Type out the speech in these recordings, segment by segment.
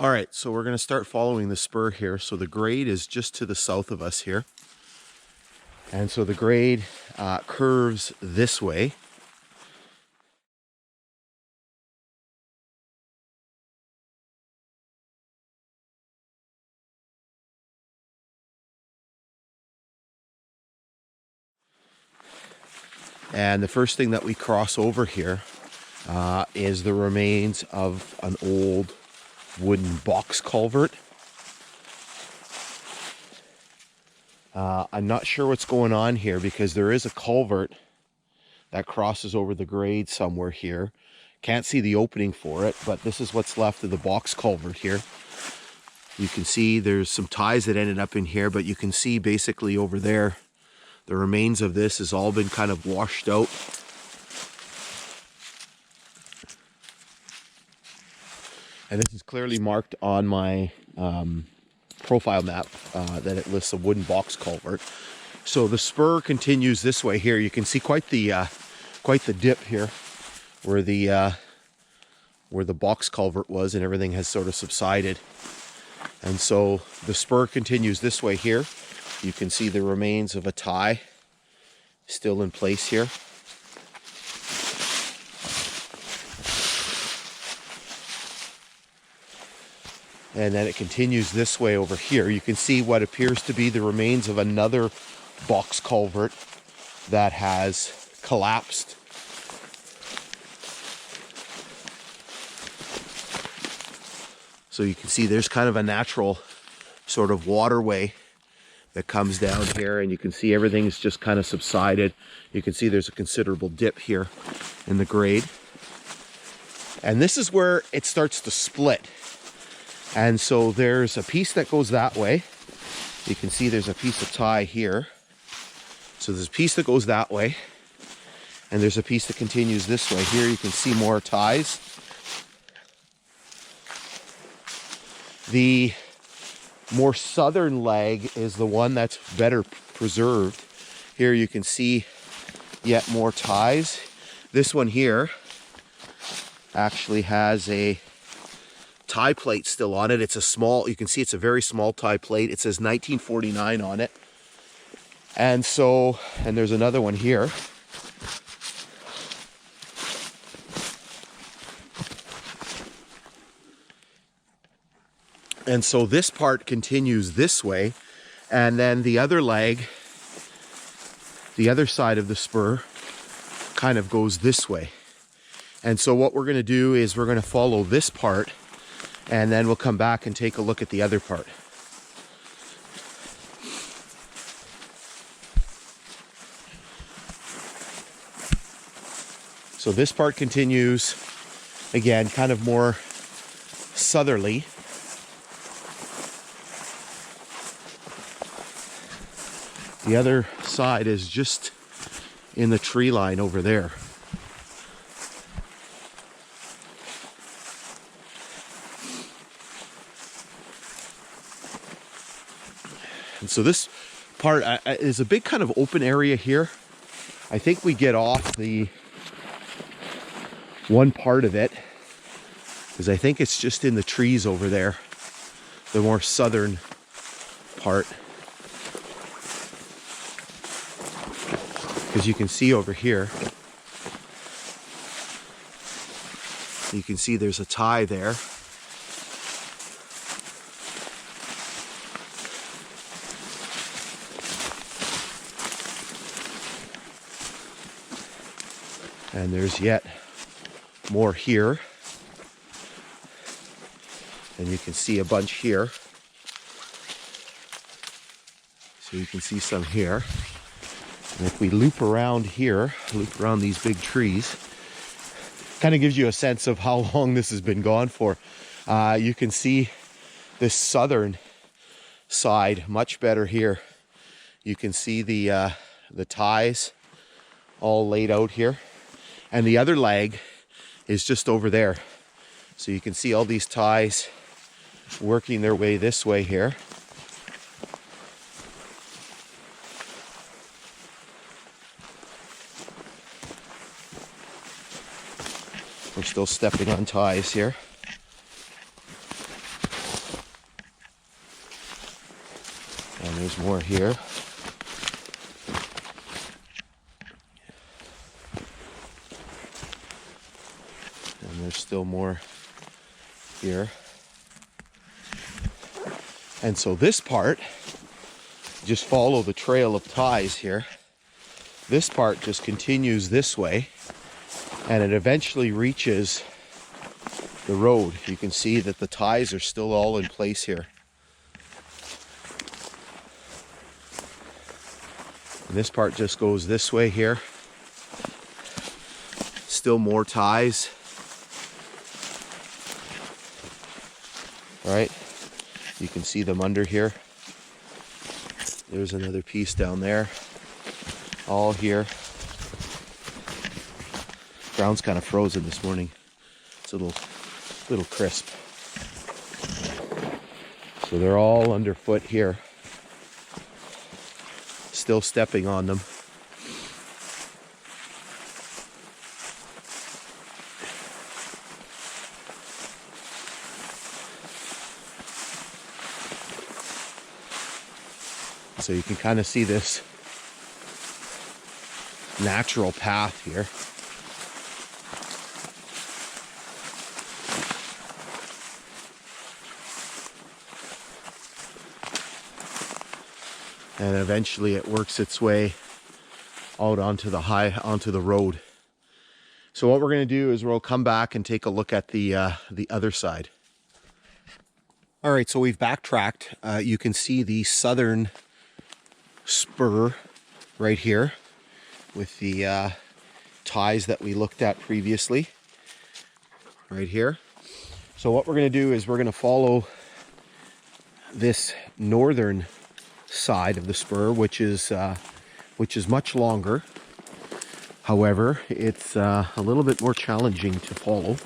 All right, so we're going to start following the spur here. So the grade is just to the south of us here. And so the grade curves this way. And the first thing that we cross over here is the remains of an old wooden box culvert. I'm not sure what's going on here because there is a culvert that crosses over the grade somewhere here. Can't see the opening for it, but this is what's left of the box culvert here. You can see there's some ties that ended up in here, but you can see basically over there, the remains of this has all been kind of washed out. And this is clearly marked on my profile map that it lists a wooden box culvert. So the spur continues this way here. You can see quite the dip here where the box culvert was, and everything has sort of subsided. And so the spur continues this way here. You can see the remains of a tie still in place here. And then it continues this way over here. You can see what appears to be the remains of another box culvert that has collapsed. So you can see there's kind of a natural sort of waterway that comes down here, and you can see everything's just kind of subsided. You can see there's a considerable dip here in the grade. And this is where it starts to split. And so there's a piece that goes that way. You can see there's a piece of tie here. So there's a piece that goes that way, and there's a piece that continues this way. Here you can see more ties. The more southern leg is the one that's better preserved. Here you can see yet more ties. This one here actually has a tie plate still on it. It's a small, you can see it's a very small tie plate. It says 1949 on it. And so, and there's another one here. And so this part continues this way, and then the other leg, the other side of the spur, kind of goes this way. And so what we're going to do is we're going to follow this part, and then we'll come back and take a look at the other part. So this part continues, again, kind of more southerly. The other side is just in the tree line over there. And so this part is a big kind of open area here. I think we get off the one part of it because I think it's just in the trees over there, the more southern part. Because you can see over here, you can see there's a tie there. And there's yet more here. And you can see a bunch here. So you can see some here. And if we loop around here, loop around these big trees, kind of gives you a sense of how long this has been gone for. You can see this southern side much better here. You can see the ties all laid out here. And the other leg is just over there. So you can see all these ties working their way this way here. We're still stepping on ties here. And there's more here. And there's still more here. And so this part, just follow the trail of ties here. This part just continues this way, and it eventually reaches the road. You can see that the ties are still all in place here. And this part just goes this way here. Still more ties. Right? You can see them under here. There's another piece down there. All here. Ground's kind of frozen this morning. It's a little crisp. So they're all underfoot here. Still stepping on them. So you can kind of see this natural path here. And eventually it works its way out onto the road. So what we're going to do is we'll come back and take a look at the other side. All right, so we've backtracked. You can see the southern spur right here with the ties that we looked at previously right here. So what we're going to do is we're going to follow this northern side of the spur, which is much longer. However, it's a little bit more challenging to follow.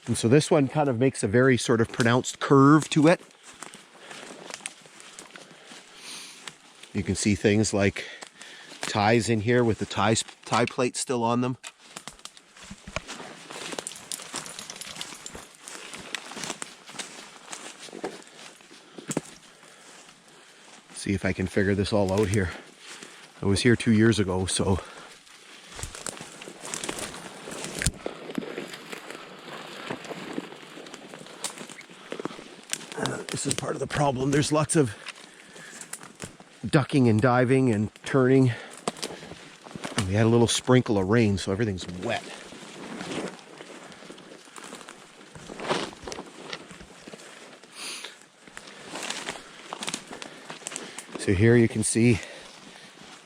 And so this one kind of makes a very sort of pronounced curve to it. You can see things like ties in here with the tie plate still on them. See if I can figure this all out here. I was here 2 years ago, so this is part of the problem. There's lots of ducking and diving and turning. And we had a little sprinkle of rain, so everything's wet. So here you can see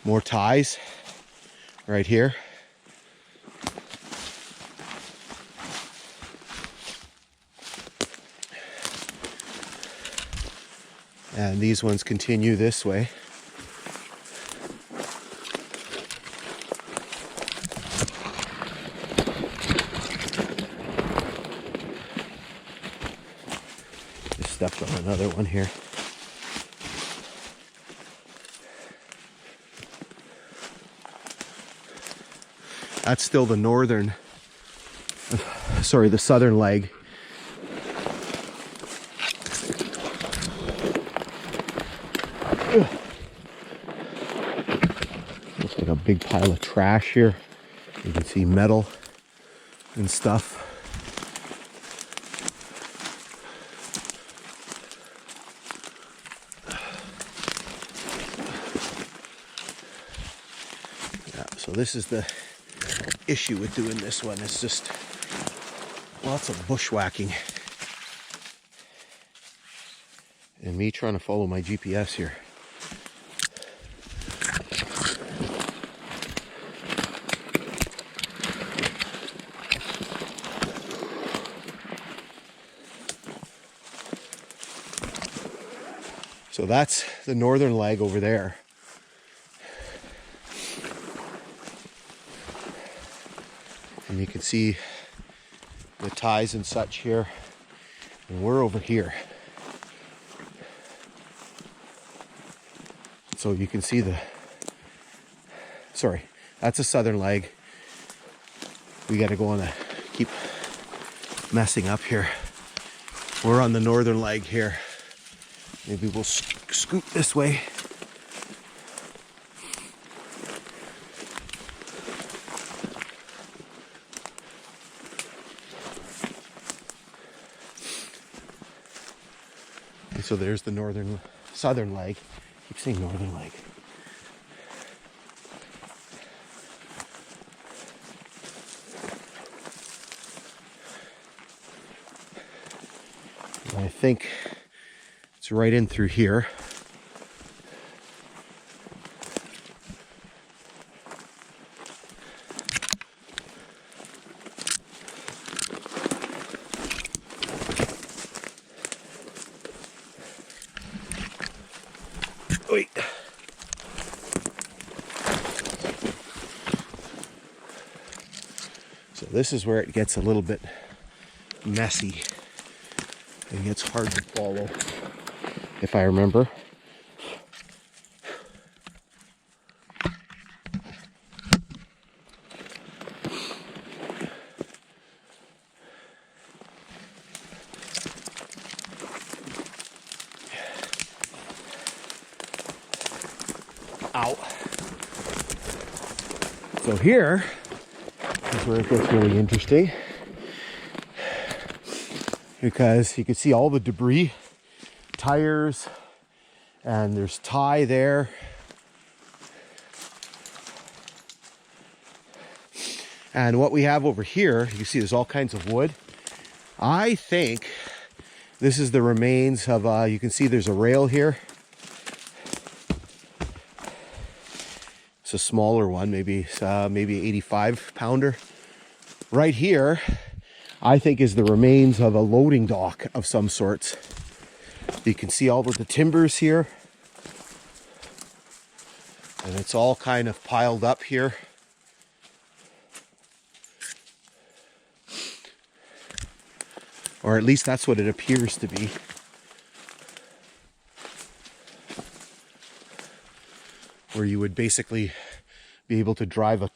more ties right here. And these ones continue this way. Just stepped on another one here. That's still the the southern leg. Looks like a big pile of trash here. You can see metal and stuff. Yeah, so this is the issue with doing this one. It's just lots of bushwhacking. And me trying to follow my GPS here. So that's the northern leg over there. And you can see the ties and such here. And we're over here. So you can see sorry, that's a southern leg. We got to go on keep messing up here. We're on the northern leg here. Maybe we'll scoot this way. And so there's the southern leg. I keep saying northern leg. And I think it's right in through here. Wait. So this is where it gets a little bit messy. It gets hard to follow, if I remember. Ow. So here is where it gets really interesting, because you can see all the debris, tires, and there's tie there. And what we have over here, you can see there's all kinds of wood. I think this is the remains of, you can see there's a rail here. It's a smaller one, maybe 85 pounder. Right here, I think, is the remains of a loading dock of some sorts. You can see all of the timbers here. And it's all kind of piled up here. Or at least that's what it appears to be. Where you would basically be able to drive a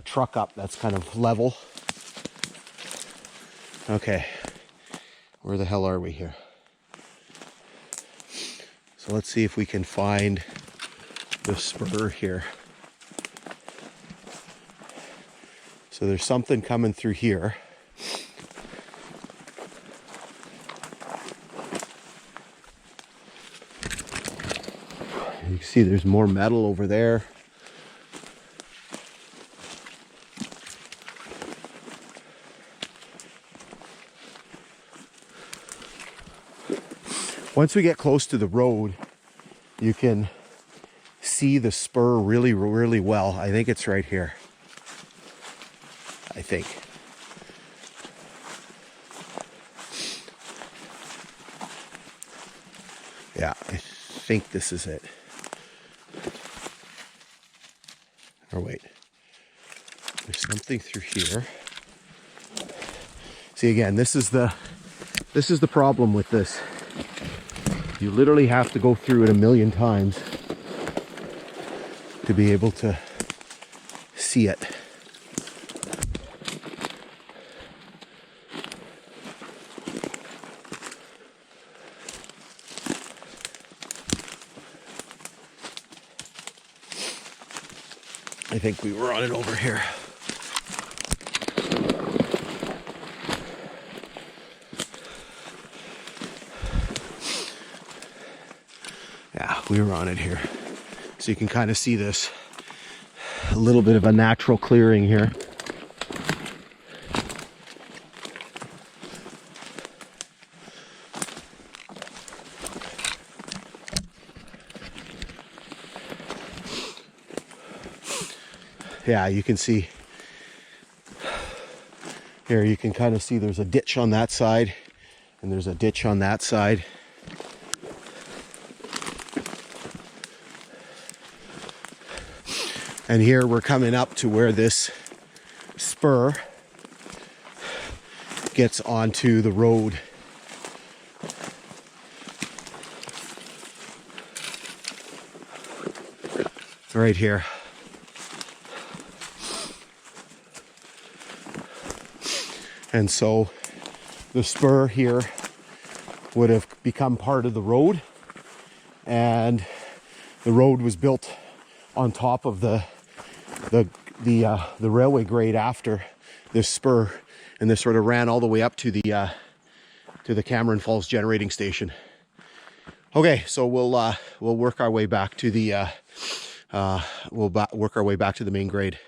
truck up that's kind of level. Okay, where the hell are we here? So let's see if we can find the spur here. So there's something coming through here. You can see there's more metal over there. Once we get close to the road, you can see the spur really, really well. I think it's right here. I think. Yeah, I think this is it. Or wait, there's something through here. See, again, this is the problem with this. You literally have to go through it a million times to be able to see it. I think we were on it over here. Yeah, we were on it here. So you can kind of see this, a little bit of a natural clearing here. Yeah, you can see here, you can kind of see there's a ditch on that side and there's a ditch on that side. And here we're coming up to where this spur gets onto the road. right here. And so the spur here would have become part of the road, and the road was built on top of the railway grade after this spur, and this sort of ran all the way up to the Cameron Falls generating station. Okay, so we'll work our way back to the work our way back to the main grade.